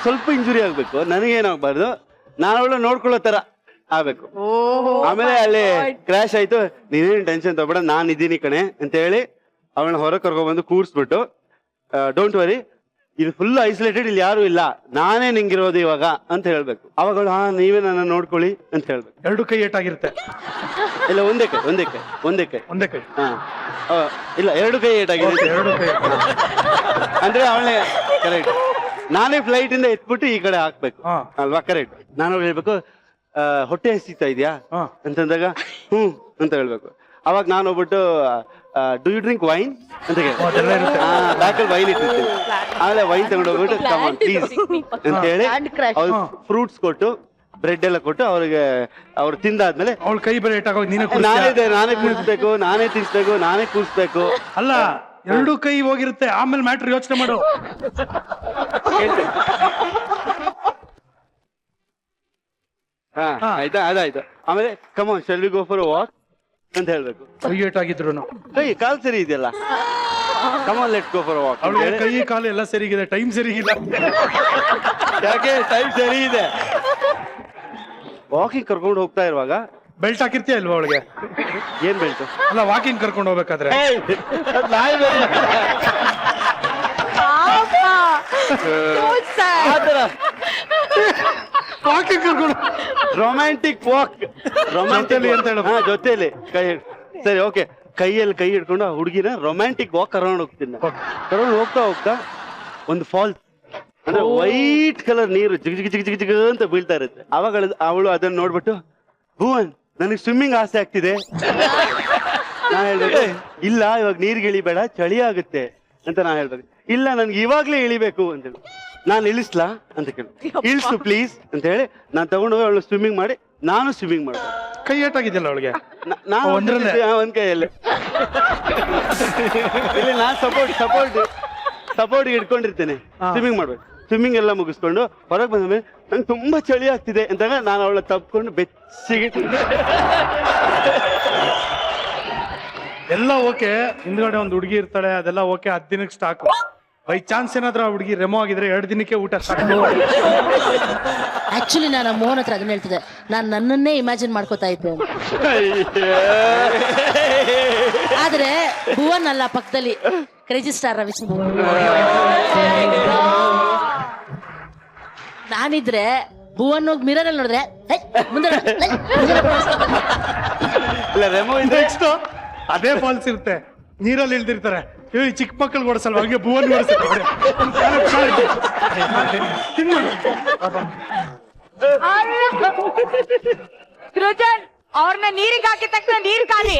ಸ್ವಲ್ಪ ಇಂಜುರಿ ಆಗ್ಬೇಕು, ನನಗೇನಾಗ್ಬಾರ್ದು, ನಾನು ಅವಳ ನೋಡ್ಕೊಳ್ಳೋ ತರ ಆಗ್ಬೇಕು. ಆಮೇಲೆ ಅಲ್ಲಿ ಕ್ರಾಶ್ ಆಯ್ತು, ನೀನೇನು ಟೆನ್ಷನ್ ತಗೋಬೇಡ, ನಾನು ಇದ್ದೀನಿ ಕಣೆ ಅಂತ ಹೇಳಿ ಅವಳನ್ನ ಹೊರಗೆ ಕರ್ಕೊಂಡ್ಬಂದು ಕೂರ್ಸ್ಬಿಟ್ಟು, ಡೋಂಟ್ ವರಿ, ಇದು ಫುಲ್ ಐಸೋಲೇಟೆಡ್, ಇಲ್ಲಿ ಯಾರು ಇಲ್ಲ, ನಾನೇ ನಿಂಗಿರೋದು ಇವಾಗ ಅಂತ ಹೇಳ್ಬೇಕು. ಅವಾಗ ಹಾ ನೀವೇ ನನ್ನ ನೋಡ್ಕೊಳ್ಳಿ ಅಂತ ಹೇಳ್ಬೇಕು. 2 ಕೈ ಏಟಾಗಿರುತ್ತೆ. ಇಲ್ಲ ಒಂದೇ ಕೈ ಹಾ ಇಲ್ಲ 2 ಕೈ ಏಟಾಗಿರುತ್ತೆ. 2 ಕೈ ಅಂದ್ರೆ ಅವಳೇ ಕರೆಕ್ಟ್, ನಾನೇ ಫ್ಲೈಟ್ ಇಂದ ಎತ್ಬಿಟ್ಟು ಈ ಕಡೆ ಹಾಕ್ಬೇಕು ಅಲ್ವಾ? ಕರೆಕ್ಟ್. ನಾನು ಹೇಳ್ಬೇಕು, ಹೊಟ್ಟೆ ಹಸಿತಾ ಇದೆಯಾ ಅಂತಂದಾಗ ಅಂತ ಹೇಳ್ಬೇಕು. ಅವಾಗ ನಾನು ಹೋಗ್ಬಿಟ್ಟು ಡು ಯು ಡ್ರಿಂಕ್ ವೈನ್ ಅಂತ ಬ್ಯಾಕಲ್ಲಿ ವೈನ್ ಇಟ್ಟಿರ್ತೀನಿ. ಆಮೇಲೆ ವೈನ್ ತಗೊಂಡು ಹೋಗ್ಬಿಟ್ಟು ಕಮ್ ಆನ್ ಪ್ಲೀಸ್ ಅಂತ ಹೇಳಿ ಅವ್ರು ಫ್ರೂಟ್ಸ್ ಕೊಟ್ಟು ಬ್ರೆಡ್ ಎಲ್ಲ ಕೊಟ್ಟು ಅವ್ರಿಗೆ ಅವ್ರು ತಿಂದಾದ್ಮೇಲೆ ಅವ್ಳ ಕೈ ಬೇರೆ ಏಟಾಗೋಗಿ ನಾನೇ ಕುಡಿಸ್ಬೇಕು, ನಾನೇ ತಿನ್ಸ್ಬೇಕು, ನಾನೇ ಕೂರಿಸ್ಬೇಕು. ಅಲ್ಲ 2 ಕೈ ಹೋಗಿರುತ್ತೆ, ಆಮೇಲೆ ಮ್ಯಾಟ್ರ್ ಯೋಚನೆ ಮಾಡು. ಆಯ್ತಾ, ಅದಾಯ್ತು. ಆಮೇಲೆ come on shall we go for walk ಅಂತ ಹೇಳ್ಬೇಕು. ಕೈ ಏಟಾಗಿದ್ರು ಕೈ ಕಾಲ್ ಸರಿ ಇದೆಯಲ್ಲ, come on let's go for walk. ಅವಳಿಗೆ ಕೈ ಕಾಲು ಎಲ್ಲ ಸರಿಗಿದೆ, ಟೈಮ್ ಸರಿಗಿಲ್ಲ. ಯಾಕೆ? ಟೈಮ್ ಸರಿ ಇದೆ. ವಾಕಿಂಗ್ ಕರ್ಕೊಂಡು ಹೋಗ್ತಾ ಇರುವಾಗ ಬೆಲ್ಟ್ ಹಾಕಿರ್ತೀಯ ಇಲ್ವಾ ಅವಳಿಗೆ? ಏನ್ ಬೆಲ್ಟ್? ಅಲ್ಲ ವಾಕಿಂಗ್ ಕರ್ಕೊಂಡು ಹೋಗ್ಬೇಕಾದ್ರೆ ವಾಕಿಂಗ್ ಕರ್ಕೊಂಡು ರೊಮ್ಯಾಂಟಿಕ್ ವಾಕ್, ರೊಮ್ಯಾಂಟಿಕ್ ಅಂತ ಹೇಳ ಜೊತೆಲಿ ಕೈ ಸರಿ ಓಕೆ, ಕೈಯಲ್ಲಿ ಕೈ ಹಿಡ್ಕೊಂಡು ಆ ಹುಡುಗಿನ ರೊಮ್ಯಾಂಟಿಕ್ ವಾಕ್ ಕರ್ಕೊಂಡು ಹೋಗ್ತೀನಿ. ಕರ್ಕೊಂಡು ಹೋಗ್ತಾ ಒಂದು ಫಾಲ್ಸ್, ಅಂದ್ರೆ ವೈಟ್ ಕಲರ್ ನೀರು ಜಿಗ್ ಜಿಗ್ ಜಿಗ್ ಜಿಗ್ ಜಿಗ್ ಅಂತ ಬೀಳ್ತಾ ಇರುತ್ತೆ. ಅವಾಗ ಅವಳು ಅದನ್ನ ನೋಡ್ಬಿಟ್ಟು, ಭುವನ್ ನನಗೆ ಸ್ವಿಮ್ಮಿಂಗ್ ಆಸೆ ಆಗ್ತಿದೆ. ನಾನು ಹೇಳ್ಬೇಕು, ಇಲ್ಲ ಇವಾಗ ನೀರ್ಗೆ ಇಳಿಬೇಡ, ಚಳಿ ಆಗುತ್ತೆ ಅಂತ ನಾನು ಹೇಳ್ಬೇಕು. ಇಲ್ಲ ನನ್ಗೆ ಇವಾಗ್ಲೇ ಇಳಿಬೇಕು ಅಂತ ಹೇಳಿ. ನಾನು ಇಳಿಸ್ಲಾ ಅಂತ ಕೇಳಿ, ಇಳಿಸು ಪ್ಲೀಸ್ ಅಂತ ಹೇಳಿ ನಾನು ತಗೊಂಡು ಹೋಗಿ ಅವಳು ಸ್ವಿಮ್ಮಿಂಗ್ ಮಾಡಿ, ನಾನು ಸ್ವಿಮ್ಮಿಂಗ್ ಮಾಡಿ. ಕೈ ಏಟಾಗಿದ್ಯಲ್ಲ ಅವಳಿಗೆ? ನಾನು ಒಂದ್ ಕೈಯಲ್ಲಿ ಇಲ್ಲಿ ನಾನು ಸಪೋರ್ಟ್ ಇಟ್ಕೊಂಡಿರ್ತೇನೆ, ಸ್ವಿಮ್ಮಿಂಗ್ ಮಾಡ್ಬೇಕು. ಸ್ವಿಮ್ಮಿಂಗ್ ಎಲ್ಲ ಮುಗಿಸ್ಕೊಂಡು ಹೊರಗೆ ಬಂದ ಮೇಲೆ ನಂಗೆ ತುಂಬಾ ಚಳಿ ಆಗ್ತಿದೆ ಅಂತಾಗ ನಾನು ಅವಳ ತಪ್ಕೊಂಡು ಬೆಚ್ಚಿಗೆ ಎಲ್ಲ ಓಕೆ. ಹಿಂದ್ಗಡೆ ಒಂದು ಹುಡುಗಿ ಇರ್ತಾಳೆ, ಅದೆಲ್ಲ ಓಕೆ. 10 ದಿನಕ್ಕೆ ಸ್ಟಾಕ್. ಬೈ ಚಾನ್ಸ್ ಏನಾದ್ರೂ ಆ ಹುಡುಗಿ ರೆಮೋ ಆಗಿದ್ರೆ 2 ದಿನಕ್ಕೆ ಊಟ ಸ್ಟಾರ್ಟ್. ಆಕ್ಚುಲಿ ನಾನು ಮೋಹನ್ ಹತ್ರ ಅದನ್ನ ಹೇಳ್ತಿದ್ದೆ, ನಾನು ನನ್ನನ್ನೇ ಇಮ್ಯಾಜಿನ್ ಮಾಡ್ಕೋತಾ ಇದ್ದೆ. ಆದ್ರೆ ಭುವನ್ ಅಲ್ಲ, ಪಕ್ಕದಲ್ಲಿ ಕ್ರೇಜಿ ಸ್ಟಾರ್ ರವಿಚಂದ್ರನ್. ನಾನಿದ್ರೆ ಭುವನ್ ಹೋಗಿ ಮಿರರ್ ಅಲ್ಲಿ ನೋಡಿದ್ರೆ ಮುಂದೆ ನೆಕ್ಸ್ಟ್ ಅದೇ ಫಾಲ್ಸ್ ಇರುತ್ತೆ, ನೀರಲ್ಲಿ ಇಳ್ದಿರ್ತಾರೆ. ಚಿಕ್ಕ ಮಕ್ಕಳು ಓಡಿಸಲ್ವ, ಹಂಗೆ ಭುವನ್ ಓಡಿಸ್ತಾರೆ. ಸೃಜನ್ ಅವ್ರನ್ನ ನೀರಿಗೆ ಹಾಕಿದ ತಕ್ಷಣ ನೀರು ಖಾಲಿ.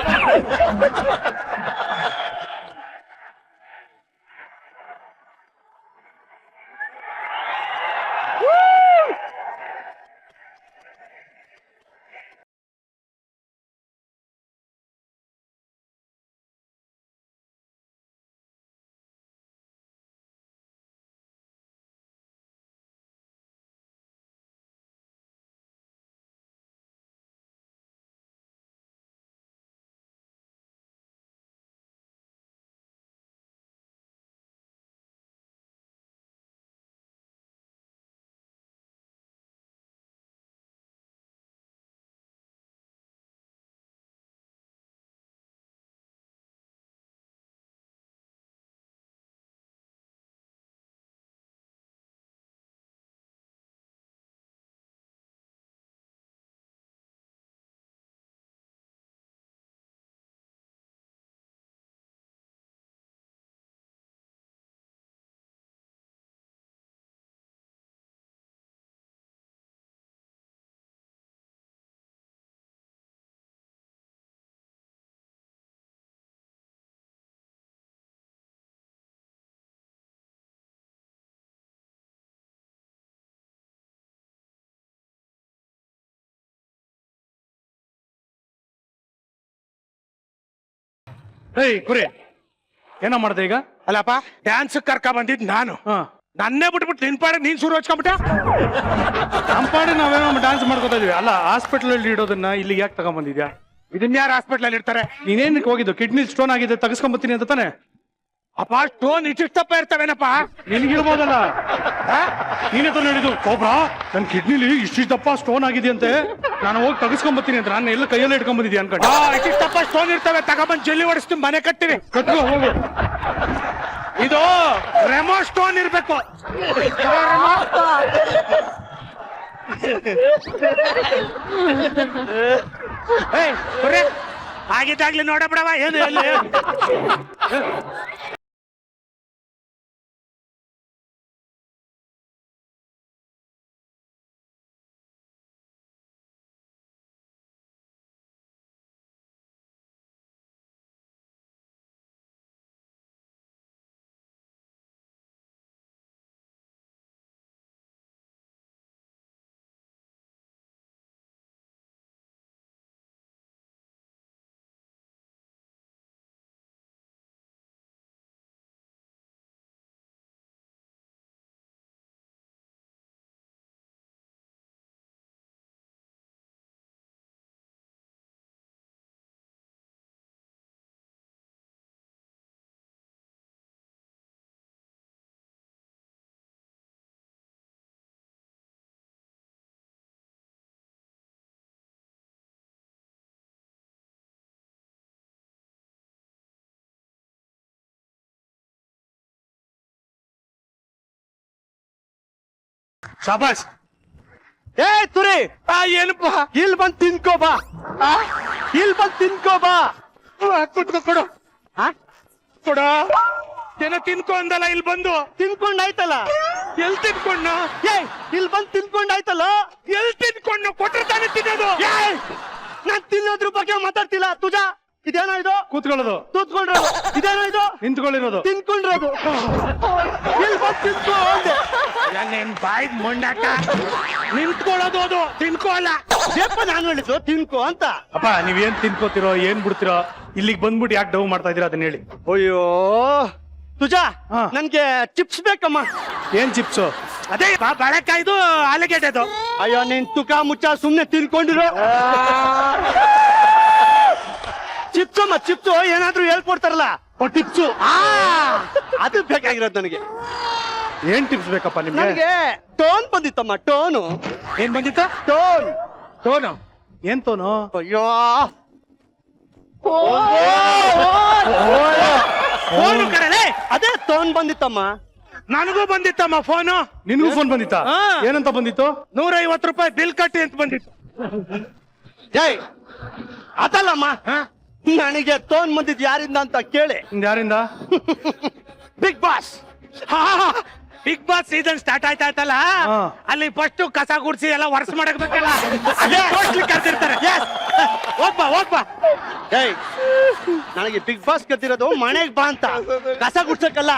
ಹೇಯ್ ಕುರಿ, ಏನೋ ಮಾಡ್ದೆ ಈಗ? ಅಲ್ಲಪ್ಪ, ಡ್ಯಾನ್ಸ್ ಕರ್ಕ ಬಂದಿದ್ ನಾನು, ನನ್ನೇ ಬಿಟ್ಬಿಟ್ಟು ನಿನ್ ಪಾಡಿಗೆ ನೀನ್ ಶುರು ಹಚ್ಕೊಂಬಿಟ್ಟ. ನಮ್ಮ ಪಾಡಿಗೆ ನಾವೇನೋ ಡ್ಯಾನ್ಸ್ ಮಾಡ್ಕೊತಾ ಇದೀವಿ. ಅಲ್ಲ, ಹಾಸ್ಪಿಟಲ್ ಅಲ್ಲಿ ಇಡೋದನ್ನ ಇಲ್ಲಿ ಯಾಕೆ ತಗೊಂಡ್ಬಂದಿದ್ಯಾ? ಇದನ್ನ ಯಾರು ಹಾಸ್ಪಿಟಲ್ ಅಲ್ಲಿ ಇರ್ತಾರೆ? ನೀನೇನಕ್ಕೆ ಹೋಗಿದ್ದು? ಕಿಡ್ನಿ ಸ್ಟೋನ್ ಆಗಿದೆ, ತೆಗಿಸ್ಕೊಂಬತ್ತೀನಿ ಅಂತ ತಾನೆ? ಅಪ್ಪ ಸ್ಟೋನ್ ಇಷ್ಟಿಷ್ಟಪ್ಪ ಇರ್ತವೇನಪ್ಪ. ನಿನ್ಗಿರ್ಬೋದಲ್ಲ, ನೀನೇ ತಾನು ಹೇಳಿದ್ದು ಕೋಬ್ರ ನನ್ ಕಿಡ್ನಿಲಿ ಇಷ್ಟಿಷ್ಟಪ್ಪ ಸ್ಟೋನ್ ಆಗಿದೆಯಂತೆ, ನಾನು ಹೋಗಿ ತೆಗಿಸ್ಕೊಂಬತ್ತೀನಿ ಅಂತ. ನಾನು ಎಲ್ಲ ಕೈಯಲ್ಲೇ ಇಟ್ಕೊಂಬಂದಿದ್ದೆ ಅನ್ಕೊಂಡು. ಇಷ್ಟಿಷ್ಟಪ್ಪ ಸ್ಟೋನ್ ಇರ್ತವೆ, ತಗೊಂಬಂದ್ ಜಲ್ಲಿ ಹೊಡಿಸ್ತೀನಿ, ಮನೆ ಕಟ್ತೀವಿ. ಹೋಗು. ಇದು ರೆಮೋ ಸ್ಟೋನ್ ಇರ್ಬೇಕು. ಆಗಿದ್ದಾಗ್ಲಿ ನೋಡ ಬಿಡವ ಏನು ಎಲ್ಲಿ. ಶಾಬಾಸ್. ಏ ತುರಿ, ಏನಪ್ಪ ಇಲ್ಲಿ ಬಂದ್ ತಿನ್ಕೋ ಬಾ, ಇಲ್ಲಿ ಬಂದ್ ತಿನ್ಕೋ ಬಾ. ಕುಟ್ಕೊ ಕೊಡು ಕೊಡು. ಏನೋ ತಿನ್ಕೊ ಅಂದಲ್ಲ, ಇಲ್ಲಿ ಬಂದು ತಿನ್ಕೊಂಡಾಯ್ತಲ್ಲ. ಎಲ್ ತಿನ್ಕೊಂಡ? ಏಯ್ ಇಲ್ಲಿ ಬಂದ್ ತಿನ್ಕೊಂಡಾಯ್ತಲ್ಲ. ಎಲ್ ತಿನ್ಕೊಂಡು ಕೊಟ್ರೆ ತಾನೇ ತಿನ್ನೋದು. ಏಯ್ ನಾನ್ ತಿನ್ನೋದ್ರ ಬಗ್ಗೆ ಮಾತಾಡ್ತಿಲ್ಲ. ತುಜಾ ಇದೇನೋ ಇದು ಕೂತ್ಕೊಳ್ಳೋದು, ತೂತ್ಕೊಂಡಿರೋದು, ಇದೇನೋ ಇದು ನಿಂತ್ಕೊಳ್ಳಿರೋದು, ತಿನ್ಕೊಂಡಿರೋದು. ಇಲ್ಲಿ ಬಂದ್ ತಿನ್ಕೋ ಅಂದೆ. ನಿನ್ ಬಾಯಿಗೆ ಮೊಂಡಾಕ. ನಿಂತ್ಕೊಳ್ಳೋದು ಅದು, ತಿನ್ಕೋ ಅಲ್ಲ. ಯಪ್ಪ ನಾನು ಹೇಳಿದ್ದು ತಿನ್ಕೋ ಅಂತ. ಅಪ್ಪ ನೀವೇನ್ ತಿನ್ಕೋತಿರೋ ಏನ್ ಬಿಡ್ತಿರೋ, ಇಲ್ಲಿಗೆ ಬಂದ್ಬಿಟ್ಟು ಯಾಕೆ ಡವ್ ಮಾಡ್ತಾ ಇದೀರಾ ಅದನ್ನ ಹೇಳಿ. ಅಯ್ಯೋ ತುಜಾ, ಹಾ. ನನ್ಗೆ ಚಿಪ್ಸ್ ಬೇಕಮ್ಮ. ಏನ್ ಚಿಪ್ಸು? ಅದೇ ಬಾಳೆಕಾಯ್ದು ಆಲೂಗೆಡ್ಡೆದು. ಅಯ್ಯೋ ನೀನ್ ತುಕ ಮುಚ್ಚ, ಸುಮ್ನೆ ತಿನ್ಕೊಂಡಿರೋ. ಚಿಪ್ಸಮ್ಮ, ಚಿಪ್ಸು ಏನಾದ್ರೂ ಹೇಳ್ಕೊಡ್ತಾರಲ್ಲ ಟಿಪ್ಸು. ಅದು ಬೇಕಾಗಿರೋದು ನನಗೆ. ಏನ್ ಟಿಪ್ಸ್ ಬೇಕಪ್ಪ ನಿಮ್ಗೆ? ನನಗೆ ಟೋನ್ ಬಂದಿತ್ತಮ್ಮ, ಟೋನು. ಏನ್ ಬಂದಿತ್ತ? ಟೋನ್. ಟೋನು. ಏನ್ ತೋನು? ಅಯ್ಯೋ ಫೋನು ಕರಲೇ. ಅದೇ ಟೋನ್ ಬಂದಿತ್ತಮ್ಮ. ನನಗೂ ಬಂದಿತ್ತಮ್ಮ ಫೋನು. ನಿನ್ಗೂ ಫೋನ್ ಬಂದಿತ್ತಾ? ಹಾ. ಏನಂತ ಬಂದಿತ್ತು? 150 ರೂಪಾಯಿ ಬಿಲ್ ಕಟ್ಟಿ ಅಂತ ಬಂದಿತ್ತು. ಏಯ್ ಅದಲ್ಲಮ್ಮ, ನನಗೆ ಟೋನ್ ಬಂದಿದ್ ಯಾರಿಂದ ಅಂತ ಕೇಳಿ. ಯಾರಿಂದ? Bigg Boss. Bigg Boss season start ಆಯ್ತಾಯ್ತಲ್ಲ, ಹಾ. ಅಲ್ಲಿ ಫಸ್ಟ್ ಕಸ ಗುಡ್ಸಿ ಎಲ್ಲ ವರ್ಸ್ ಮಾಡಕ್ಬೇಕಲ್ಲ, ಕರ್ದಿರ್ತಾರೆ. ಹೋಗ್ಬಾ ಹೋಗ್ಬಾ. ಏಯ್ ನನಗೆ ಬಿಗ್ ಬಾಸ್ ಕತ್ತಿರೋದು ಮನೆಗ್ ಬಾ ಅಂತ, ಕಸ ಗುಡ್ಸಕ್ಕಲ್ಲ.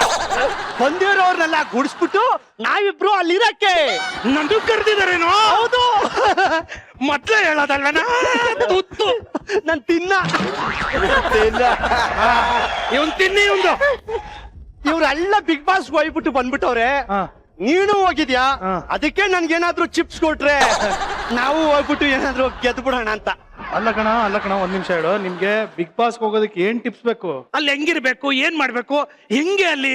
ಬಂದಿರೋರ್ನೆಲ್ಲ ಗುಡಿಸ್ಬಿಟ್ಟು ನಾವಿಬ್ರು ಅಲ್ಲಿರಕ್ಕೆ. ನಂದು ಕರ್ದಿದಾರೇನೋ? ಹೌದು. ಮೊದ್ಲೇ ಹೇಳೋದಲ್ವನ? ತುತ್ತು ನನ್ ತಿನ್ನ ಇವನ್ ತಿನ್ನಿ ಇವಂದು. ಇವ್ರೆಲ್ಲ ಬಿಗ್ ಬಾಸ್ ಹೋಗ್ಬಿಟ್ಟು ಬಂದ್ಬಿಟ್ಟವ್ರೆ. ಹಾ. ನೀನು ಹೋಗಿದ್ಯಾ, ಹಾ. ಅದಕ್ಕೆ ನನ್ಗೇನಾದ್ರೂ ಚಿಪ್ಸ್ ಕೊಟ್ರೆ ನಾವು ಹೋಗ್ಬಿಟ್ಟು ಏನಾದ್ರೂ ಗೆದ್ದು ಬಿಡೋಣ ಅಂತ. ಅಲ್ಲ ಕಣ ಒಂದ್ ನಿಮಿಷ ಹೇಳು. ನಿಮ್ಗೆ ಬಿಗ್ ಬಾಸ್ ಹೋಗೋದಕ್ಕೆ ಏನ್ ಟಿಪ್ಸ್ ಬೇಕು? ಅಲ್ಲಿ ಹೆಂಗಿರ್ಬೇಕು, ಏನ್ ಮಾಡ್ಬೇಕು, ಹೆಂಗೆ ಅಲ್ಲಿ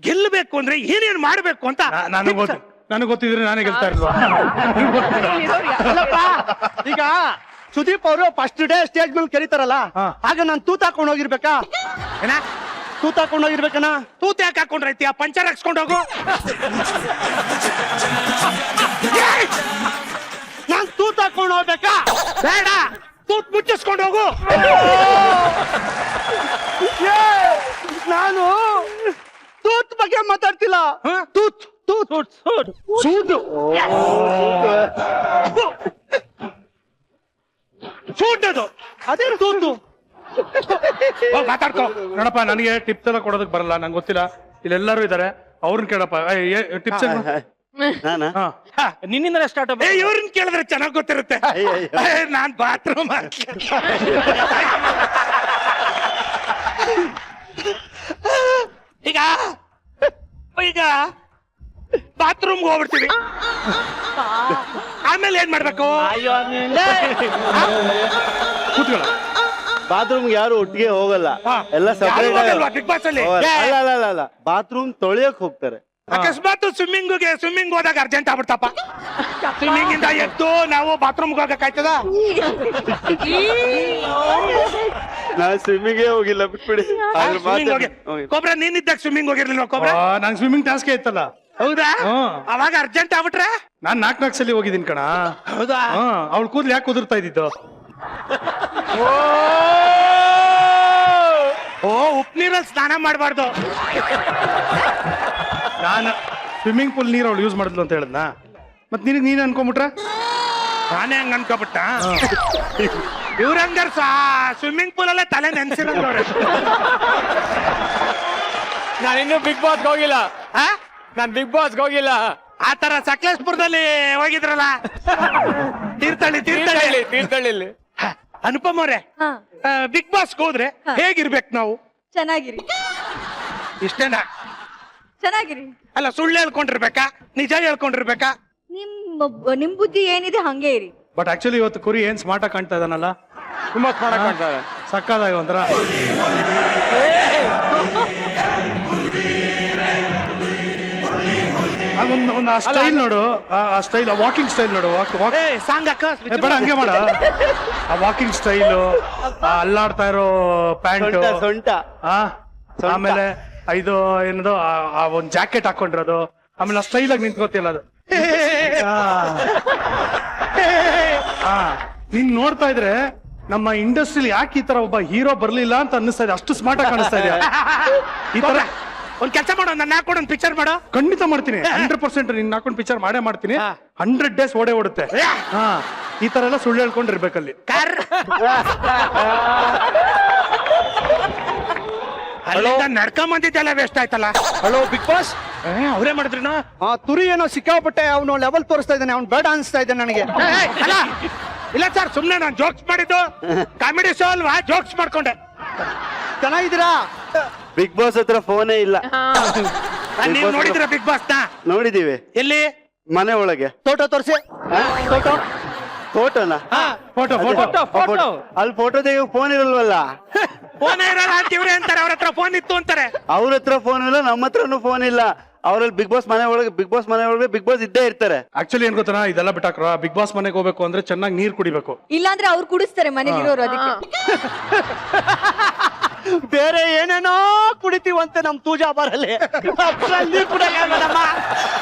ಗೆಲ್ಲಬೇಕು ಅಂದ್ರೆ ಏನೇನ್ ಮಾಡ್ಬೇಕು ಅಂತ ನನಗೆ ಗೊತ್ತಿದ್ರೆ ನಾನೇ ಗೆಲ್ತಾ ಇಲ್ವಾ? ಅಲ್ಲಪ್ಪ, ಈಗ ಸುದೀಪ್ ಅವರು ಫಸ್ಟ್ ಡೇ ಸ್ಟೇಜ್ ಮೇಲೆ ಕರೀತಾರಲ್ಲ, ಹಾ. ಆಗ ನಾನು ತೂತ್ ಹಾಕೊಂಡ್ ಹೋಗಿರ್ಬೇಕಾ? ಏನ ತೂತ್ ಹಾಕೊಂಡ್ ಹೋಗಿರ್ಬೇಕನ? ತೂತ್ ಯಾಕೆ ಹಾಕೊಂಡ್ರೈತಿ? ಆ ಪಂಚರ್ ಹಾಕ್ಸ್ಕೊಂಡ್ ಹೋಗು. ನಾನ್ ತೂತ್ ಹಾಕೊಂಡ್ ಹೋಗ್ಬೇಕಾ? ಬೇಡ, ತೂತ್ ಮುಚ್ಚಿಸ್ಕೊಂಡು ಹೋಗು. ನಾನು ತೂತ್ ಬಗ್ಗೆ ಮಾತಾಡ್ತಿಲ್ಲ. ಹಾ? ತೂತ್ ತೂತ್ ಸೂದು ಸೂಟದು ಅದೇ ತೂತು. ಮಾತಾಡ್ಕೋ. ನೋಡಪ್ಪ, ನನಗೆ ಟಿಪ್ಸ್ ಎಲ್ಲ ಕೊಡೋದಕ್ಕೆ ಬರಲ್ಲ, ನಂಗೆ ಗೊತ್ತಿಲ್ಲ. ಇಲ್ಲೆಲ್ಲರೂ ಇದಾರೆ, ಅವ್ರನ್ನ ಕೇಳಪ್ಪ. ಟಿಪ್ಸ್ ನಾನಾ? ಹಾ. ನಿನ್ನಿಂದಲೇ ಸ್ಟಾರ್ಟ್. ಇವ್ರನ್ನ ಕೇಳಿದ್ರೆ ಚೆನ್ನಾಗ್ ಗೊತ್ತಿರುತ್ತೆ. ನಾನ್ ಬಾತ್ರೂಮ್ ಈಗ ಈಗ ಬಾತ್ರೂಮ್ಗೆ ಹೋಗ್ಬಿಡ್ತೀವಿ. ಆಮೇಲೆ ಏನ್ ಮಾಡ್ಬೇಕು? ಅಯ್ಯೋ ಕೂತ್ಕೊಳ್ಳ. ಬಾತ್ರೂಮ್ಗೆ ಯಾರು ಒಟ್ಟಿಗೆ ಹೋಗಲ್ಲ, ಹಾ. ಎಲ್ಲ ಯಾರು ಸಪರೇಟ್ ಹೋಗಲ್ವಾ Big Boss ಅಲ್ಲಿ? ಅಲ್ಲ ಬಾತ್ರೂಮ್ ತೊಳೆಯಕ್ ಹೋಗ್ತಾರೆ. ಅಕಸ್ಮಾತ್ ಸ್ವಿಮ್ಮಿಂಗ್ ಹೋದಾಗ ಅರ್ಜೆಂಟ್ ಆಗ್ಬಿಡ್ತಪ್ಪ. ಸ್ವಿಮ್ಮಿಂಗ್ ಇಂದ ಎದ್ದು ನಾವು ಬಾತ್ರೂಮ್ ಹೋಗಕ್ಕಾಯ್ತದ? ನಾನ್ ಸ್ವಿಮ್ಮಿಂಗೇ ಹೋಗಿಲ್ಲ, ಬಿಟ್ಬಿಡಿ. ಆದ್ರೆ ಸ್ವಿಮ್ಮಿಂಗ್ ಮಾತ್ರ- ಹೋಗಿ ಕೊಬ್ರ ನೀನಿದ್ದಾಗ ಸ್ವಿಮ್ಮಿಂಗ್ ಹೋಗಿರ್ಲಿಲ್ವಾ ಕೊಬ್ರ? ನಂಗೆ ಸ್ವಿಮ್ಮಿಂಗ್ ಟಾಸ್ಕ್ ಇತ್ತಲ್ಲ. ಹೌದಾ? ಹ್ಮ್. ಅವಾಗ ಅರ್ಜೆಂಟ್ ಆಗ್ಬಿಟ್ರೆ? ನಾನ್ 4 ಸಲ ಹೋಗಿದ್ದೀನಿ ಕಣ. ಹೌದಾ? ಅವಳು ಕೂದ್ಲು ಯಾಕೆ ಕುದುರ್ತಾ ಇದ್ದಿದ್ದು? ಓ ಉಪ್ಪು ನೀರಲ್ಲಿ ಸ್ನಾನ ಮಾಡಬಾರ್ದು. ನಾನು ಸ್ವಿಮ್ಮಿಂಗ್ ಪೂಲ್ ನೀರು ಅವಳು ಯೂಸ್ ಮಾಡಿದ್ಲು ಅಂತ ಹೇಳಿದ್ನಾ? ಮತ್ ನೀನ್ ಅನ್ಕೊಂಬಿಟ್ರ? ನಾನೇ ಹಂಗ ಅನ್ಕೋಬಿಟ್ಟ. ಇವ್ರಂಗಾರ ಸ್ವಿಮ್ಮಿಂಗ್ ಪೂಲ್ ಅಲ್ಲೇ ತಲೆ ನೆನ್ಸಿರೋದು. ನಾನಿನ್ನೂ ಬಿಗ್ ಬಾಸ್ ಹೋಗಿಲ್ಲ. ನಾನ್ ಬಿಗ್ ಬಾಸ್ ಹೋಗಿಲ್ಲ. ಆ ತರ ಸಕಲೇಶ್ಪುರದಲ್ಲಿ ಹೋಗಿದ್ರಲ್ಲ, ತೀರ್ಥಹಳ್ಳಿ. ಅನುಪಮ್ ಅವ್ರೆ, ಬಿಗ್ ಬಾಸ್ ಹೋದ್ರೆ ಹೇಗಿರ್ಬೇಕು ನಾವು? ಚೆನ್ನಾಗಿರಿ, ಇಷ್ಟೇನಾ? ಚೆನ್ನಾಗಿರಿ. ಅಲ್ಲ, ಸುಳ್ಳು ಹೇಳ್ಕೊಂಡಿರ್ಬೇಕಾ, ನಿಜ ಹೇಳ್ಕೊಂಡಿರ್ಬೇಕಾ? ನಿಮ್ ಬುದ್ಧಿ ಏನಿದೆ ಹಂಗೆ ಇರಿ. ಬಟ್ ಆಕ್ಚುಲಿ ಇವತ್ತು ಕುರಿ ಏನ್ ಸ್ಮಾರ್ಟ್ ಆಗಿ ಕಾಣ್ತಾ ಇದಾನಲ್ಲ, ತುಂಬಾ ಸ್ಮಾರ್ಟ್ ಕಾಣ್ತಾರೆ. ಸಕ್ಕದಾಗಿ ಒಂಥರ. ಒಂದು ಆ ಸ್ಟೈಲ್ ನೋಡು, ಆ ಸ್ಟೈಲ್, ಆ ವಾಕಿಂಗ್ ಸ್ಟೈಲ್ ನೋಡು. ಸಾಂಗ್ ಅಕ್ಕ ಬೇಡ ಹಂಗೆ ಮಾಡ. ಆ ವಾಕಿಂಗ್ ಸ್ಟೈಲು, ಅಲ್ಲಾಡ್ತಾ ಇರೋ ಪ್ಯಾಂಟ್, ಸೊಂಟ ಆಮೇಲೆ ಇದು ಏನದು ಆ ಒಂದ್ ಜಾಕೆಟ್ ಹಾಕೊಂಡಿರೋದು, ಆಮೇಲೆ ಆ ಸ್ಟೈಲ್ ಆಗಿ ನಿಂತ್ಕೋತಿಲ್ಲ ಅದು. ನೀನ್ ನೋಡ್ತಾ ಇದ್ರೆ ನಮ್ಮ ಇಂಡಸ್ಟ್ರಿಲಿ ಯಾಕೆ ಈ ತರ ಒಬ್ಬ ಹೀರೋ ಬರ್ಲಿಲ್ಲ ಅಂತ ಅನ್ನಿಸ್ತಾ ಇದೆ. ಅಷ್ಟು ಸ್ಮಾರ್ಟ್ ಆಗಿ ಕಾಣಿಸ್ತಾ ಇದೆ. ಈ ತರ ಒಂದ್ ಕೆಲಸ ಮಾಡೋ, ನನ್ನ ಹಾಕೊಂಡು ಒಂದ್ ಪಿಕ್ಚರ್ ಮಾಡೋ. ಖಂಡಿತ ಮಾಡ್ತೀನಿ, 100%. ನಿನ್ನ ಹಾಕೊಂಡು ಪಿಕ್ಚರ್ ಮಾಡೇ ಮಾಡ್ತೀನಿ. 100 ಡೇಸ್ ಓಡುತ್ತೆ. ಈ ತರ ಎಲ್ಲ ಸುಳ್ಳು ಹೇಳ್ಕೊಂಡಿರ್ಬೇಕಲ್ಲಿ. ಅಲ್ಲಿಂದ ನಡ್ಕೊಂಡ್ ಬಂದಿದ್ದೆಲ್ಲ ವೇಸ್ಟ್ ಆಯ್ತಲ್ಲ. Hello big boss. ಅವರೇ ಮಾಡಿದ್ರಿನ? ಆ ತುರಿ ಏನೋ ಸಿಕ್ಕಾಪಟ್ಟೆ ಅವನು ಲೆವೆಲ್ ತೋರಿಸ್ತಾ ಇದ್ದಾನೆ. ಅವ್ನು ಬೇಡ ಅನ್ಸ್ತಾ ಇದೆ ನನಗೆ. ಅಲ್ಲ ಇಲ್ಲ ಸರ್, ಸುಮ್ನೆ ನಾನು ಜೋಕ್ಸ್ ಮಾಡಿದ್ದು. ಕಾಮಿಡಿ ಶೋ ಅಲ್ವಾ, ಜೋಕ್ಸ್ ಮಾಡ್ಕೊಂಡೆ. ಚೆನ್ನಾಗಿದ್ದೀರಾ? ಬಿಗ್ ಬಾಸ್ ಹತ್ರ ಫೋನೇ ಇಲ್ಲ. ನೀವು ನೋಡಿದ್ರ ಬಿಗ್ ಬಾಸ್ ನ? ನೋಡಿದೀವಿ. ಎಲ್ಲಿ? ಮನೆ ಒಳಗೆ. ಫೋಟೋ ತೋರಿಸಿ. ಫೋಟೋನಾ? ಫೋಟೋ ಅಲ್ಲಿ ಫೋಟೋ ತೆಗಿಯೋ ಫೋನ್ ಇರಲ್ವಲ್ಲ. ಫೋನ್ ಇರಲ್ಲ ಅಂತ ಇವ್ರೆ ಅಂತಾರೆ. ಅವ್ರ ಹತ್ರ ಫೋನ್ ಇತ್ತು ಅಂತಾರೆ. ಅವ್ರ ಹತ್ರ ಫೋನ್ ಇಲ್ಲ, ನಮ್ಮ ಹತ್ರನು ಫೋನ್ ಇಲ್ಲ. ಅವ್ರಲ್ಲಿ ಬಿಗ್ ಬಾಸ್ ಮನೆ ಒಳಗೆ ಬಿಗ್ ಬಾಸ್ ಇದ್ದೇ ಇರ್ತಾರೆ. ಆಕ್ಚುಲಿ ಏನ್ ಗೊತ್ತಾ, ಇದೆಲ್ಲ ಬಿಟ್ಟಾಕ್ರ. ಬಿಗ್ ಬಾಸ್ ಮನೆಗೆ ಹೋಗ್ಬೇಕು ಅಂದ್ರೆ ಚೆನ್ನಾಗಿ ನೀರ್ ಕುಡಿಬೇಕು. ಇಲ್ಲಾಂದ್ರೆ ಅವ್ರು ಕುಡಿಸ್ತಾರೆ ಮನೇಲಿರೋರು. ಅದಕ್ಕೆ ಬೇರೆ ಏನೇನೋ ಕುಡಿತೀವಂತೆ ನಮ್ ತೂಜಾ ಬರಲಿ.